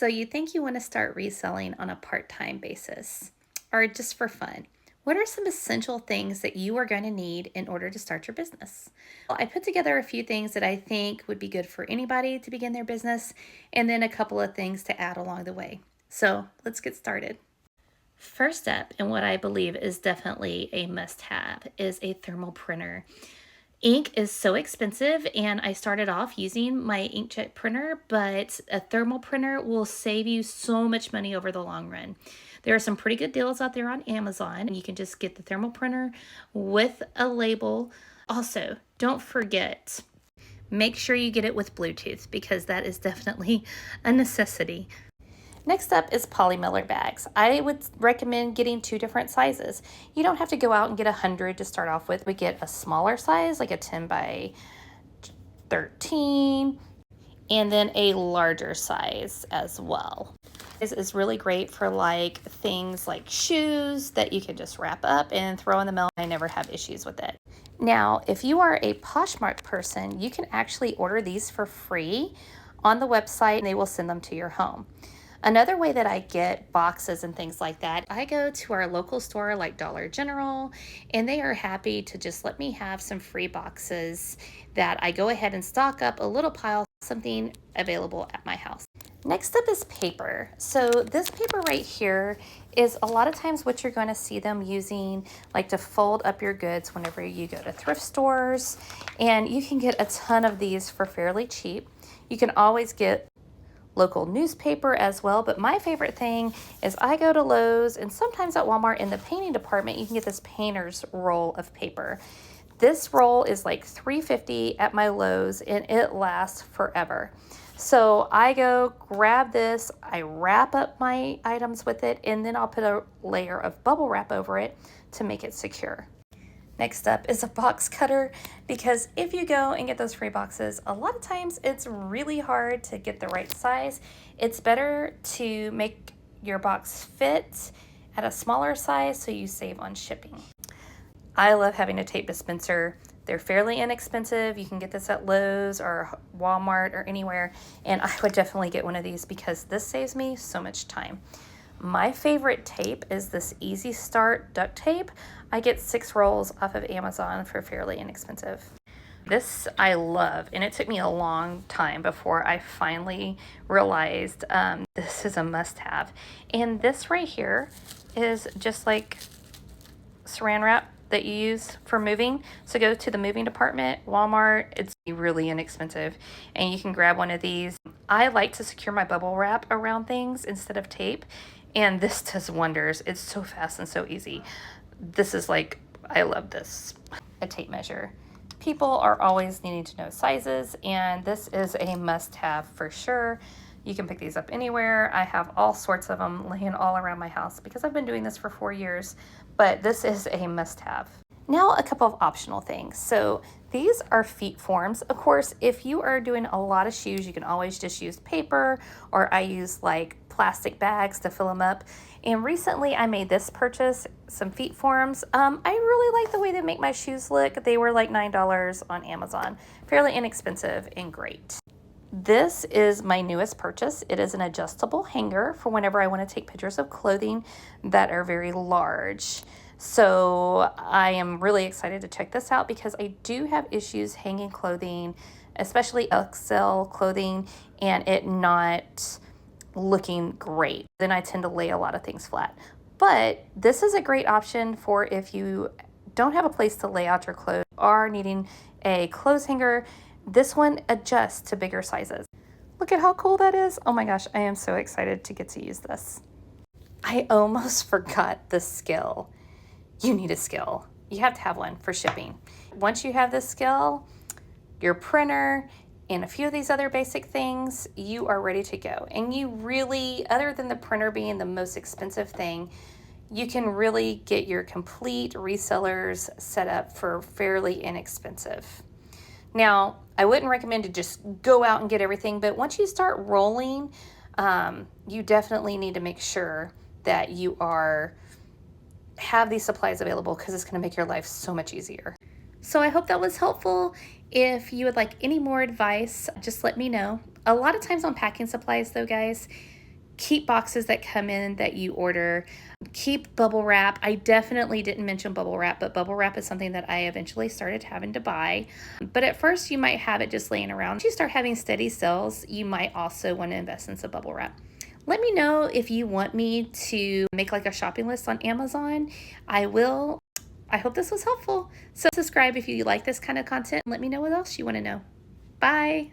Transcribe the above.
So you think you want to start reselling on a part-time basis or just for fun. What are some essential things that you are going to need in order to start your business? Well, I put together a few things that I think would be good for anybody to begin their business, and then a couple of things to add along the way. So let's get started. First step, and what I believe is definitely a must-have, is a thermal printer. Ink is so expensive, and I started off using my inkjet printer, but a thermal printer will save you so much money over the long run. There are some pretty good deals out there on Amazon, and you can just get the thermal printer with a label. Also, don't forget, make sure you get it with Bluetooth because that is definitely a necessity. Next up is polymailer bags. I would recommend getting 2 different sizes. You don't have to go out and get 100 to start off with. We get a smaller size, like a 10 by 13, and then a larger size as well. This is really great for like things like shoes that you can just wrap up and throw in the mail. I never have issues with it. Now, if you are a Poshmark person, you can actually order these for free on the website and they will send them to your home. Another way that I get boxes and things like that, I go to our local store like Dollar General, and they are happy to just let me have some free boxes that I go ahead and stock up a little pile, something available at my house. Next up is paper. So this paper right here is a lot of times what you're going to see them using like to fold up your goods whenever you go to thrift stores, and you can get a ton of these for fairly cheap. You can always get local newspaper as well, but my favorite thing is I go to Lowe's, and sometimes at Walmart in the painting department you can get this painter's roll of paper. This roll is like $3.50 at my Lowe's, and it lasts forever. So I go grab this, I wrap up my items with it, and then I'll put a layer of bubble wrap over it to make it secure. Next up is a box cutter, because if you go and get those free boxes, a lot of times it's really hard to get the right size. It's better to make your box fit at a smaller size so you save on shipping. I love having a tape dispenser. They're fairly inexpensive. You can get this at Lowe's or Walmart or anywhere, and I would definitely get one of these because this saves me so much time. My favorite tape is this Easy Start duct tape. I get 6 rolls off of Amazon for fairly inexpensive. This I love, and it took me a long time before I finally realized this is a must-have. And this right here is just like saran wrap that you use for moving. So go to the moving department, Walmart, it's really inexpensive, and you can grab one of these. I like to secure my bubble wrap around things instead of tape, and this does wonders. It's so fast and so easy. This is like, I love this. A tape measure. People are always needing to know sizes, and this is a must-have for sure. You can pick these up anywhere. I have all sorts of them laying all around my house because I've been doing this for 4 years, but this is a must-have. Now, a couple of optional things. So these are feet forms. Of course, if you are doing a lot of shoes, you can always just use paper, or I use like plastic bags to fill them up. And recently I made this purchase, some feet forms. I really like the way they make my shoes look. They were like $9 on Amazon. Fairly inexpensive and great. This is my newest purchase. It is an adjustable hanger for whenever I want to take pictures of clothing that are very large. So I am really excited to check this out because I do have issues hanging clothing, especially XL clothing, and it not looking great. Then I tend to lay a lot of things flat. But this is a great option for if you don't have a place to lay out your clothes or needing a clothes hanger. This one adjusts to bigger sizes. Look at how cool that is. Oh my gosh, I am so excited to get to use this. I almost forgot the skill. You need a skill. You have to have one for shipping. Once you have this skill, your printer, and a few of these other basic things, you are ready to go. And you really, other than the printer being the most expensive thing, you can really get your complete resellers set up for fairly inexpensive. Now, I wouldn't recommend to just go out and get everything, but once you start rolling, you definitely need to make sure that you have these supplies available because it's going to make your life so much easier. So I hope that was helpful. If you would like any more advice, just let me know. A lot of times on packing supplies though, guys, Keep boxes that come in that you order. Keep bubble wrap. I definitely didn't mention bubble wrap, but bubble wrap is something that I eventually started having to buy. But at first you might have it just laying around. As you start having steady sales, you might also want to invest in some bubble wrap. Let me know if you want me to make like a shopping list on Amazon. I will. I hope this was helpful. So subscribe if you like this kind of content and let me know what else you want to know. Bye.